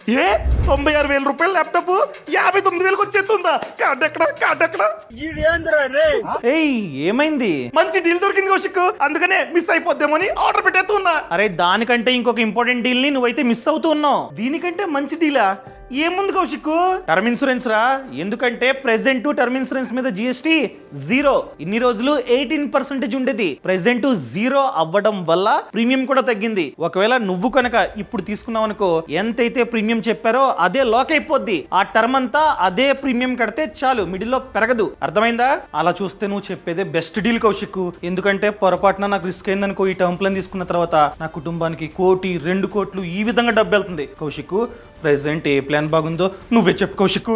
ఏ 96,000 రూపాయల ల్యాప్టాప్ 59,000కి వచ్చేస్తుందా? కార్డు ఎక్కడ? ఏయ్ ఏమైంది? మంచి డీల్ దొరికింది కౌశిక్, అందుకనే మిస్ అయిపోద్దామని ఆర్డర్ పెట్టేస్తున్నా. అరే దానికంటే ఇంకొక ఇంపార్టెంట్ డీల్ ని నువ్వైతే మిస్ అవుతూ ఉన్నావు. దీనికంటే మంచి డీలా? ఏముంది కౌశిక్? టర్మ్ ఇన్సూరెన్స్ రా. ఎందుకంటే ప్రెసెంట్ టర్మ్ ఇన్సూరెన్స్ మీద జిఎస్టీ 0. ఇన్ని రోజులు 18% ఉండేది, ప్రెసెంట్ 0 అవ్వడం వల్ల ప్రీమియం కూడా తగ్గింది. ఒకవేళ నువ్వు కనుక ఇప్పుడు తీసుకున్నావు అనుకో, ఎంతైతే ప్రీమియం చెప్పారో అదే లాక్ అయిపోద్ది. ఆ టర్మ్ అంతా అదే ప్రీమియం కడితే చాలు, మిడిల్ లో పెరగదు. అర్థమైందా? అలా చూస్తే నువ్వు చెప్పేదే బెస్ట్ డీల్ కౌశిక్. ఎందుకంటే పొరపాటున నాకు రిస్క్ అయిందనుకో, ఈ టర్మ్ ప్లాన్ తీసుకున్న తర్వాత నా కుటుంబానికి 1, 2 కోట్లు ఈ విధంగా డబ్బు వెళ్తుంది. కౌశిక్ ప్రెసెంట్ ఏ ప్లాన్ బాగుందో నువ్వే చెప్పు Kaushik.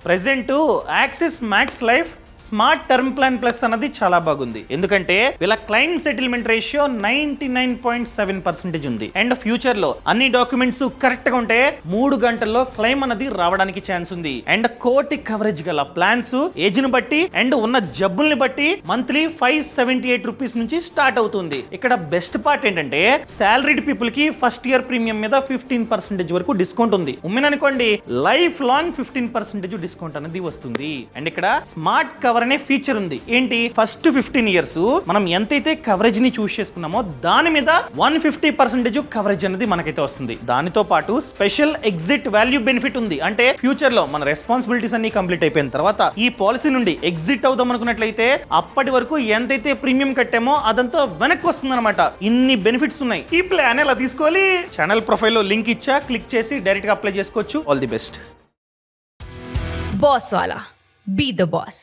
Present axis max life smart term plan plus అన్నది చాలా బాగుంది. ఎందుకంటే వీళ్ళ క్లైమ్ సెటిల్మెంట్ రేషియో 99.7% ఉంది. అండ్ ఫ్యూచర్ లో అన్ని డాక్యుమెంట్స్ కరెక్ట్ గా ఉంటే 3 గంటల్లో క్లైమ్ అన్నది రావడానికి ఛాన్స్ ఉంది. అండ్ 1 కోటి కవరేజ్ గల ప్లాన్స్ ఏజ్ ని బట్టి అండ్ ఉన్న జబ్బుల్ని బట్టి మంత్లీ 578 రూపీస్ నుంచి స్టార్ట్ అవుతుంది. ఇక్కడ బెస్ట్ పార్ట్ ఏంటంటే సాలరీడ్ పీపుల్ కి ఫస్ట్ ఇయర్ ప్రీమియం మీద 15% వరకు డిస్కౌంట్ ఉంది. ఉమెన్ అనుకోండి లైఫ్ లాంగ్ 15% డిస్కౌంట్ అనేది వస్తుంది. అండ్ ఇక్కడ స్మార్ట్ కవర్ అనే ఫీచర్ ఉంది. ఏంటి? ఫస్ట్ 15 ఇయర్స్ మనం ఎంతైతే కవరేజ్ ని చూస్ చేసుకున్నామో దాని మీద 150% కవరేజ్ అనేది మనకైతే వస్తుంది. దానితో పాటు స్పెషల్ ఎగ్జిట్ వాల్యూ బెనిఫిట్ ఉంది. అంటే ఫ్యూచర్ లో మన రెస్పాన్సిబిలిటీస్ అన్ని కంప్లీట్ అయిపోయిన తర్వాత ఈ పాలసీ నుండి ఎగ్జిట్ అవుదాం అనుకున్నట్లయితే అప్పటి వరకు ఎంతైతే ప్రీమియం కట్టామో అదంతా వెనక్కి వస్తుంది అనమాట. ఇన్ని బెనిఫిట్స్ ఉన్నాయి. ఈ ప్లాన్ ఎలా తీసుకోవాలి? ఛానల్ ప్రొఫైల్ లో లింక్ ఇచ్చా, క్లిక్ చేసి డైరెక్ట్ గా అప్లై చేసుకోవచ్చు. All the best. Boss Wala. Be the boss.